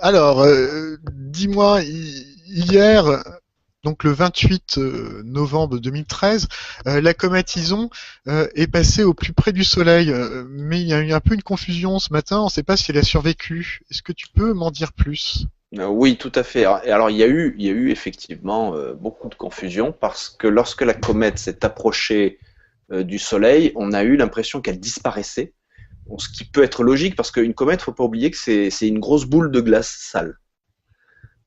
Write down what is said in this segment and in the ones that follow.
Alors, dis-moi, hier, donc le 28 novembre 2013, la comète Ison est passée au plus près du Soleil, mais il y a eu un peu une confusion ce matin, on ne sait pas si elle a survécu. Est-ce que tu peux m'en dire plus? Oui, tout à fait. Alors, il y a eu effectivement beaucoup de confusion parce que lorsque la comète s'est approchée du Soleil, on a eu l'impression qu'elle disparaissait. Bon, ce qui peut être logique parce qu'une comète, faut pas oublier que c'est une grosse boule de glace sale.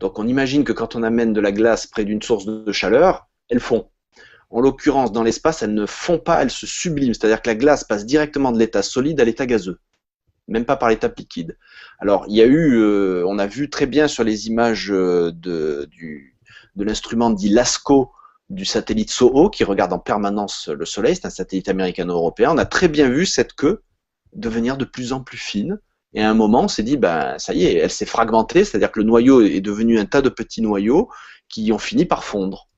Donc, on imagine que quand on amène de la glace près d'une source de chaleur, elle fond. En l'occurrence, dans l'espace, elle ne fond pas, elle se sublime. C'est-à-dire que la glace passe directement de l'état solide à l'état gazeux, même pas par l'étape liquide. Alors, il y a eu, on a vu très bien sur les images de l'instrument dit LASCO du satellite SOHO qui regarde en permanence le Soleil, c'est un satellite américano-européen, on a très bien vu cette queue devenir de plus en plus fine. Et à un moment, on s'est dit, ben ça y est, elle s'est fragmentée, c'est-à-dire que le noyau est devenu un tas de petits noyaux qui ont fini par fondre.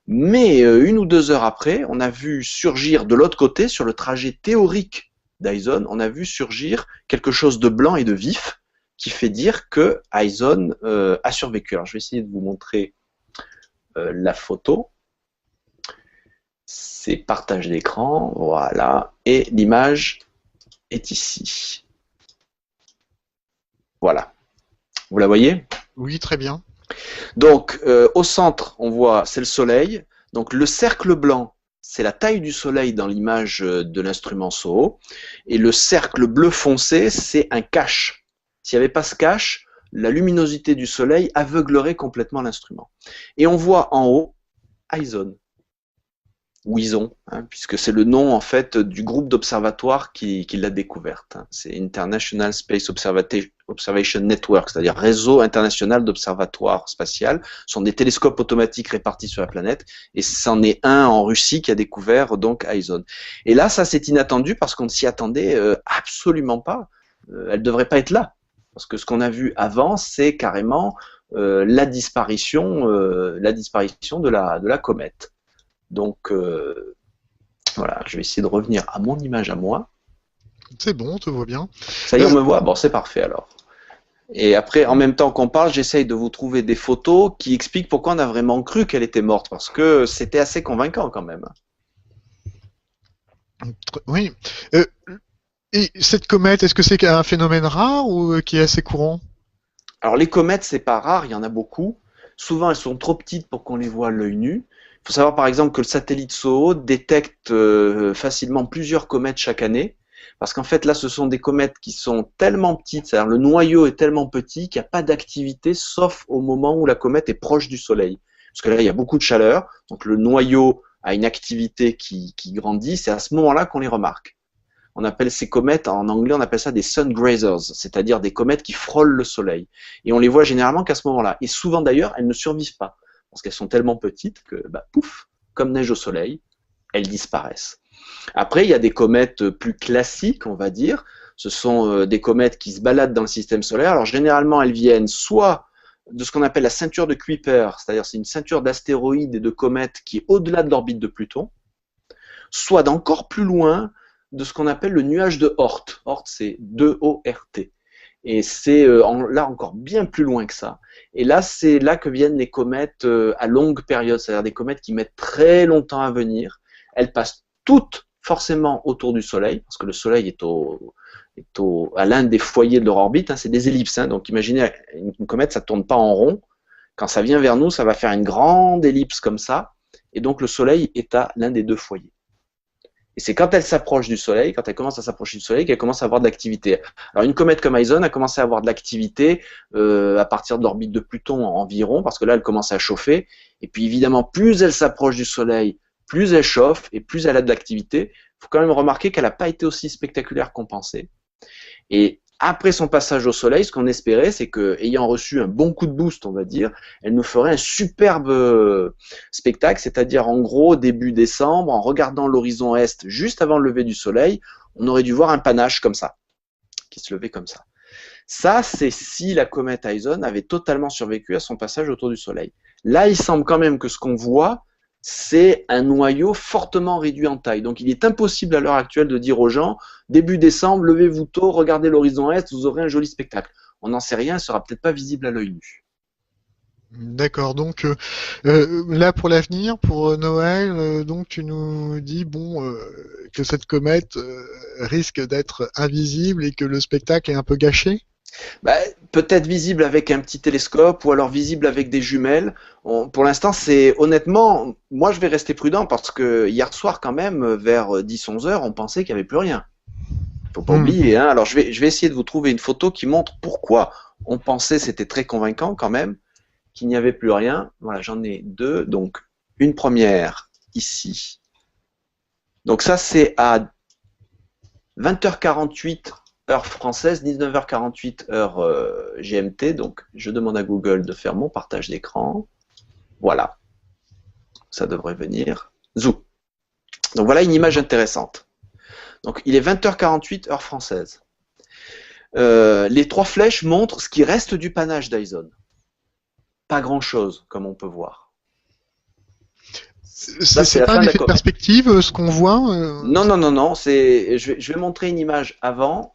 Mais 1 ou 2 heures après, on a vu surgir de l'autre côté, sur le trajet théorique d'Eisen, on a vu surgir quelque chose de blanc et de vif qui fait dire que Eisen a survécu. Alors je vais essayer de vous montrer la photo. C'est partage d'écran, voilà, et l'image est ici. Voilà. Vous la voyez? Oui, très bien. Donc, au centre, on voit, c'est le Soleil. Donc, le cercle blanc, c'est la taille du Soleil dans l'image de l'instrument SOHO. Et le cercle bleu foncé, c'est un cache. S'il n'y avait pas ce cache, la luminosité du Soleil aveuglerait complètement l'instrument. Et on voit en haut Eisen, ou Ison, hein, puisque c'est le nom en fait du groupe d'observatoires qui l'a découverte. Hein. C'est International Space Observation Network, c'est-à-dire réseau international d'observatoires spatials. Ce sont des télescopes automatiques répartis sur la planète, et c'en est un en Russie qui a découvert donc Eisen. Et là, ça c'est inattendu parce qu'on ne s'y attendait absolument pas. Elle ne devrait pas être là, parce que ce qu'on a vu avant, c'est carrément la disparition de la comète. Donc voilà, je vais essayer de revenir à mon image à moi. C'est bon, on te voit bien. Ça y est, on Euh, me voit. Bon, c'est parfait alors. Et après, en même temps qu'on parle, j'essaye de vous trouver des photos qui expliquent pourquoi on a vraiment cru qu'elle était morte, parce que c'était assez convaincant quand même. oui. Euh, et cette comète, est-ce que c'est un phénomène rare ou qui est assez courant? Alors les comètes, c'est pas rare, il y en a beaucoup. Souvent, elles sont trop petites pour qu'on les voit à l'œil nu. Il faut savoir par exemple que le satellite SOHO détecte facilement plusieurs comètes chaque année. Parce qu'en fait, là, ce sont des comètes qui sont tellement petites, c'est-à-dire le noyau est tellement petit qu'il n'y a pas d'activité, sauf au moment où la comète est proche du Soleil. Parce que là, il y a beaucoup de chaleur, donc le noyau a une activité qui grandit, c'est à ce moment-là qu'on les remarque. On appelle ces comètes, en anglais, on appelle ça des sun grazers, c'est-à-dire des comètes qui frôlent le Soleil. Et on les voit généralement qu'à ce moment-là. Et souvent d'ailleurs, elles ne survivent pas, parce qu'elles sont tellement petites que, bah, pouf, comme neige au Soleil, elles disparaissent. Après, il y a des comètes plus classiques, on va dire. Ce sont des comètes qui se baladent dans le système solaire. Alors généralement, elles viennent soit de ce qu'on appelle la ceinture de Kuiper, c'est-à-dire c'est une ceinture d'astéroïdes et de comètes qui est au-delà de l'orbite de Pluton, soit d'encore plus loin de ce qu'on appelle le nuage de Oort. Oort, c'est 2-O-R-T. Et c'est là encore bien plus loin que ça. Et là, c'est là que viennent les comètes à longue période, c'est-à-dire des comètes qui mettent très longtemps à venir. Elles passent toutes forcément autour du Soleil, parce que le Soleil à l'un des foyers de leur orbite, hein, c'est des ellipses. Hein, donc imaginez, une comète, ça ne tourne pas en rond. Quand ça vient vers nous, ça va faire une grande ellipse comme ça. Et donc le Soleil est à l'un des deux foyers. Et c'est quand elle s'approche du Soleil, quand elle commence à s'approcher du Soleil, qu'elle commence à avoir de l'activité. Alors une comète comme Eisen a commencé à avoir de l'activité à partir de l'orbite de Pluton environ, parce que là elle commence à chauffer. Et puis évidemment, plus elle s'approche du Soleil, plus elle chauffe et plus elle a de l'activité. Il faut quand même remarquer qu'elle n'a pas été aussi spectaculaire qu'on pensait. Et après son passage au Soleil, ce qu'on espérait, c'est qu'ayant reçu un bon coup de boost, on va dire, elle nous ferait un superbe spectacle, c'est-à-dire en gros, début décembre, en regardant l'horizon est juste avant le lever du Soleil, on aurait dû voir un panache comme ça, qui se levait comme ça. Ça, c'est si la comète Eisen avait totalement survécu à son passage autour du Soleil. Là, il semble quand même que ce qu'on voit, c'est un noyau fortement réduit en taille. Donc il est impossible à l'heure actuelle de dire aux gens, début décembre, levez-vous tôt, regardez l'horizon est, vous aurez un joli spectacle. On n'en sait rien, elle ne sera peut-être pas visible à l'œil nu. D'accord, donc là pour l'avenir, pour Noël, donc tu nous dis bon que cette comète risque d'être invisible et que le spectacle est un peu gâché? Bah, peut-être visible avec un petit télescope ou alors visible avec des jumelles. Pour l'instant, c'est honnêtement, moi je vais rester prudent parce que hier soir quand même, vers 10-11 heures, on pensait qu'il n'y avait plus rien. Faut pas Hmm. oublier, hein. Alors je vais essayer de vous trouver une photo qui montre pourquoi on pensait, c'était très convaincant quand même, qu'il n'y avait plus rien. Voilà, j'en ai deux. Donc une première ici. Donc ça c'est à 20h48 heure française, 19h48 heure GMT. Donc je demande à Google de faire mon partage d'écran. Voilà, ça devrait venir. Zou. Donc voilà une image intéressante. Donc il est 20h48 heure française. Les trois flèches montrent ce qui reste du panache d'Aison. Pas grand-chose, comme on peut voir. Là, c'est C'est la pas fin un de la effet de comète. perspective ce qu'on voit? Non, non, non, non. Je vais montrer une image avant.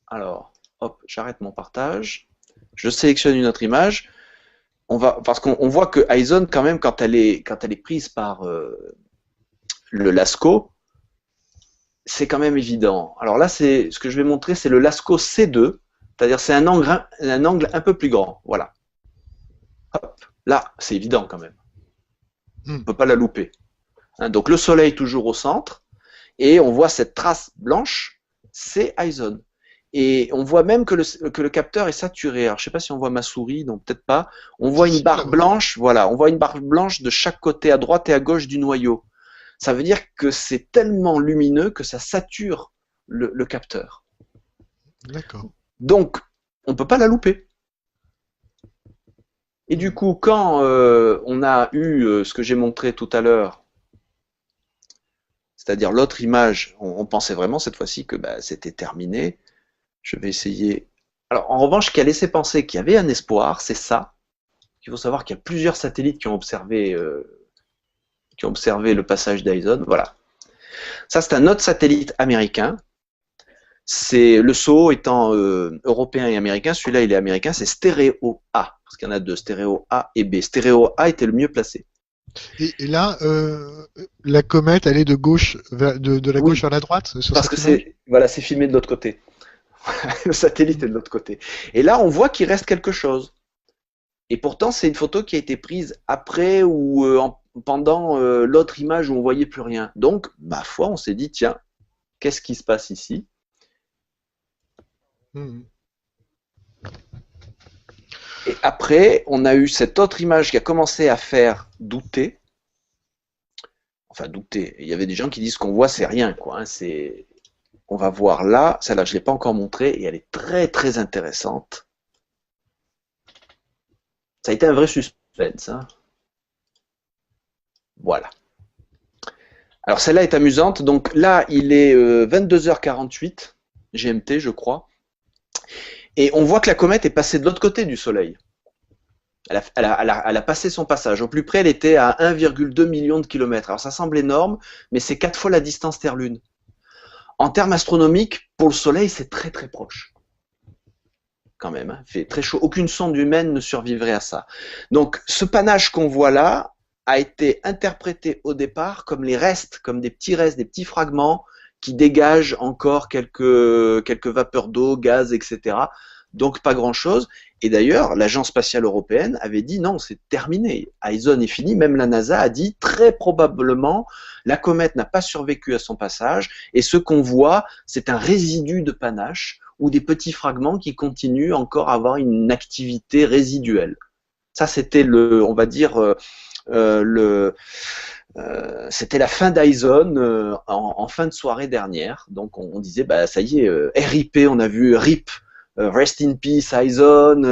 Alors, hop, j'arrête mon partage. Je sélectionne une autre image. Parce qu'on voit que Aison, quand même, quand elle est prise par le Lascaux, c'est quand même évident. Alors là, ce que je vais montrer, c'est le Lascaux C2, c'est-à-dire c'est un angle un peu plus grand. Voilà. Hop, là, c'est évident quand même. On Hmm. ne peut pas la louper. Hein, donc le Soleil toujours au centre, et on voit cette trace blanche, c'est Aison. Et on voit même que le capteur est saturé. Alors je ne sais pas si on voit ma souris, non peut-être pas. On voit Si, une si, on la barre voit. blanche, voilà, on voit une barre blanche de chaque côté, à droite et à gauche du noyau. Ça veut dire que c'est tellement lumineux que ça sature le capteur. D'accord. Donc, on ne peut pas la louper. Et du Hmm. coup, quand on a eu ce que j'ai montré tout à l'heure, c'est-à-dire l'autre image, on pensait vraiment cette fois-ci que bah, c'était terminé. Je vais essayer. Alors, en revanche, ce qui a laissé penser qu'il y avait un espoir, c'est ça. Il faut savoir qu'il y a plusieurs satellites qui ont observé le passage d'Aison. Voilà. Ça, c'est un autre satellite américain. C'est le SOHO étant européen et américain. Celui-là, il est américain. C'est Stéréo A, parce qu'il y en a deux, Stéréo A et B. Stéréo A était le mieux placé. Et là, la comète, elle est de gauche de la gauche Oui, vers la droite sur parce que cette image? c'est filmé de l'autre côté. Le satellite est de l'autre côté. Et là, on voit qu'il reste quelque chose. Et pourtant, c'est une photo qui a été prise après ou pendant l'autre image où on voyait plus rien. Donc, ma foi, on s'est dit, tiens, qu'est-ce qui se passe ici? Hmm. Et après, on a eu cette autre image qui a commencé à faire douter. Enfin, douter. Il y avait des gens qui disent qu'on voit, c'est rien, quoi. Hein, on va voir là. Celle-là, je ne l'ai pas encore montrée et elle est très, très intéressante. Ça a été un vrai suspense. Hein. Voilà. Alors, celle-là est amusante. Donc là, il est 22h48 GMT, je crois. Et on voit que la comète est passée de l'autre côté du Soleil. Elle a passé son passage. Au plus près, elle était à 1,2 million de kilomètres. Alors ça semble énorme, mais c'est 4 fois la distance Terre-Lune. En termes astronomiques, pour le Soleil, c'est très très proche. Quand même, hein. Il fait très chaud. Aucune sonde humaine ne survivrait à ça. Donc ce panache qu'on voit là a été interprété au départ comme les restes, comme des petits fragments qui dégagent encore quelques vapeurs d'eau, gaz, etc. Donc pas grand-chose. Et d'ailleurs, l'Agence spatiale européenne avait dit non, c'est terminé. Aison est fini. Même la NASA a dit très probablement la comète n'a pas survécu à son passage et ce qu'on voit, c'est un résidu de panache ou des petits fragments qui continuent encore à avoir une activité résiduelle. Ça, c'était on va dire, c'était la fin d'Aison en fin de soirée dernière. Donc on disait, bah ça y est, RIP, on a vu RIP, Rest in Peace, Aison,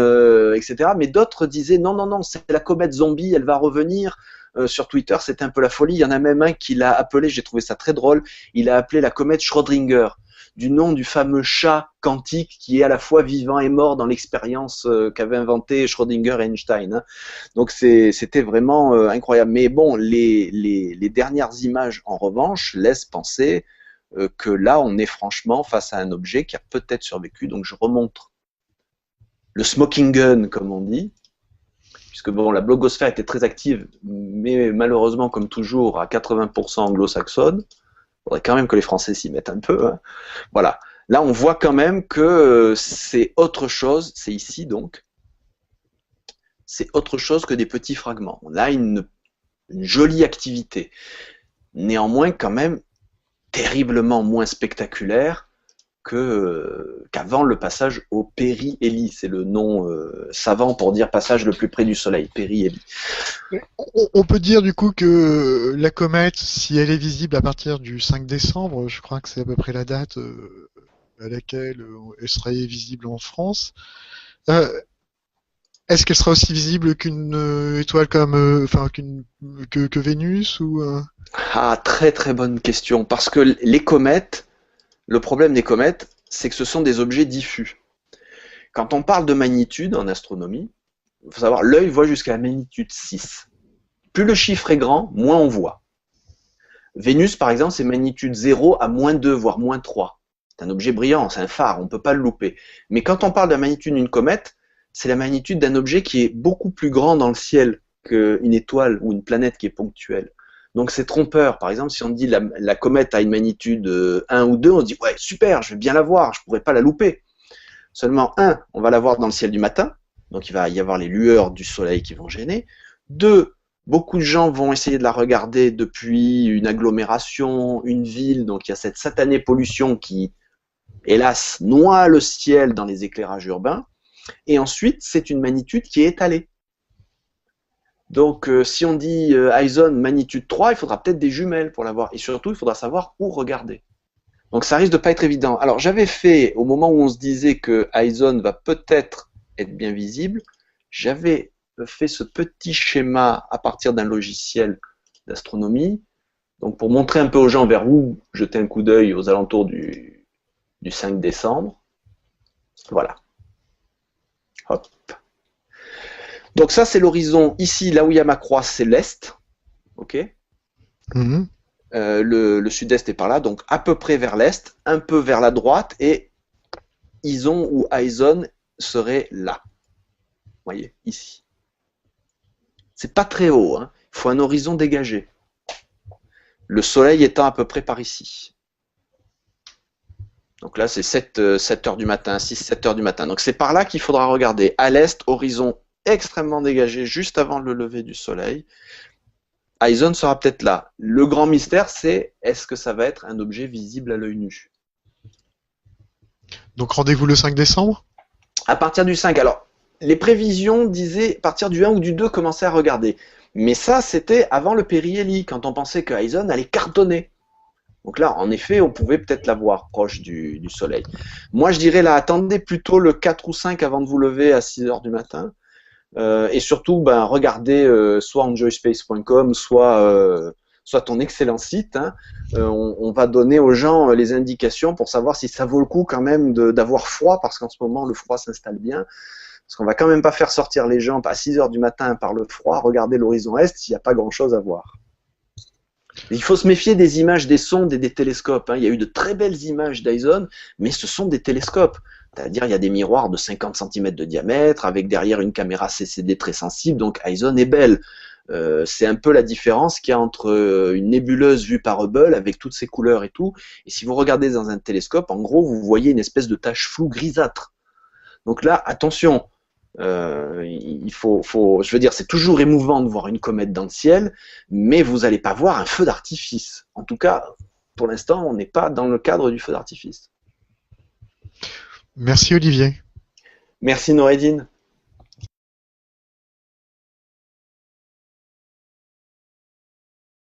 etc. Mais d'autres disaient, non, non, non, c'est la comète zombie, elle va revenir. Sur Twitter, c'était un peu la folie. Il y en a même un qui l'a appelé, j'ai trouvé ça très drôle, il a appelé la comète Schrödinger, du nom du fameux chat quantique qui est à la fois vivant et mort dans l'expérience qu'avaient inventé Schrödinger et Einstein. Hein. Donc c'était vraiment incroyable. Mais bon, les dernières images, en revanche, laissent penser que là, on est franchement face à un objet qui a peut-être survécu. Donc je remonte le smoking gun, comme on dit, puisque bon, la blogosphère était très active, mais malheureusement, comme toujours, à 80% anglo-saxonne. Il faudrait quand même que les Français s'y mettent un peu. Hein. Voilà. Là, on voit quand même que c'est autre chose, c'est ici donc, c'est autre chose que des petits fragments. On a une jolie activité. Néanmoins, quand même, terriblement moins spectaculaire qu'avant le passage au périhélie. C'est le nom savant pour dire passage le plus près du Soleil, périhélie. On peut dire du coup que la comète, si elle est visible à partir du 5 décembre, je crois que c'est à peu près la date à laquelle elle serait visible en France. Euh, Est-ce qu'elle sera aussi visible qu'une étoile comme, enfin, que Vénus ou Ah, très très bonne question. Parce que les comètes, le problème des comètes, c'est que ce sont des objets diffus. Quand on parle de magnitude en astronomie, il faut savoir, l'œil voit jusqu'à la magnitude 6. Plus le chiffre est grand, moins on voit. Vénus, par exemple, c'est magnitude 0 à -2, voire -3. C'est un objet brillant, c'est un phare, on ne peut pas le louper. Mais quand on parle de la magnitude d'une comète, c'est la magnitude d'un objet qui est beaucoup plus grand dans le ciel qu'une étoile ou une planète qui est ponctuelle. Donc c'est trompeur. Par exemple, si on dit la comète a une magnitude 1 ou 2, on se dit ouais, super, je vais bien la voir, je ne pourrai pas la louper. Seulement, on va la voir dans le ciel du matin, donc il va y avoir les lueurs du soleil qui vont gêner. 2, beaucoup de gens vont essayer de la regarder depuis une agglomération, une ville, donc il y a cette satanée pollution qui, hélas, noie le ciel dans les éclairages urbains. Et ensuite, c'est une magnitude qui est étalée. Donc, si on dit Eisen magnitude 3, il faudra peut-être des jumelles pour la voir. Et surtout, il faudra savoir où regarder. Donc, ça risque de pas être évident. Alors, j'avais fait, au moment où on se disait que Eisen va peut-être être bien visible, j'avais fait ce petit schéma à partir d'un logiciel d'astronomie. Donc, pour montrer un peu aux gens vers où jeter un coup d'œil aux alentours du 5 décembre. Voilà. Hop. Donc ça, c'est l'horizon. Ici, là où il y a ma croix, c'est l'est. Ok. Mhm. Le sud-est est par là, donc à peu près vers l'est, un peu vers la droite, et Ison ou Eisen serait là. Vous voyez, ici. C'est pas très haut, hein. Il faut un horizon dégagé. Le soleil étant à peu près par ici. Donc là, c'est 7 heures du matin, 6-7 heures du matin. Donc c'est par là qu'il faudra regarder. À l'est, horizon extrêmement dégagé, juste avant le lever du soleil. Eisen sera peut-être là. Le grand mystère, c'est est-ce que ça va être un objet visible à l'œil nu? Donc rendez-vous le 5 décembre? À partir du 5. Alors, les prévisions disaient à partir du 1 ou du 2, commencer à regarder. Mais ça, c'était avant le périhélie, quand on pensait que Eisen allait cartonner. Donc là, en effet, on pouvait peut-être la voir proche du soleil. Moi, je dirais là, attendez plutôt le 4 ou 5 avant de vous lever à 6 heures du matin. Et surtout, ben, regardez soit enjoyspace.com, soit ton excellent site. Hein. On va donner aux gens les indications pour savoir si ça vaut le coup quand même d'avoir froid, parce qu'en ce moment, le froid s'installe bien. Parce qu'on va quand même pas faire sortir les gens à 6 heures du matin par le froid, regarder l'horizon est, s'il n'y a pas grand-chose à voir. Il faut se méfier des images des sondes et des télescopes. Hein. Il y a eu de très belles images d'Eisen, mais ce sont des télescopes. C'est-à-dire il y a des miroirs de 50 cm de diamètre, avec derrière une caméra CCD très sensible, donc Eisen est belle. C'est un peu la différence qu'il y a entre une nébuleuse vue par Hubble, avec toutes ses couleurs et tout, et si vous regardez dans un télescope, en gros, vous voyez une espèce de tache floue grisâtre. Donc là, attention, je veux dire, c'est toujours émouvant de voir une comète dans le ciel, mais vous n'allez pas voir un feu d'artifice. En tout cas, pour l'instant, on n'est pas dans le cadre du feu d'artifice. Merci Olivier. Merci Noureddine.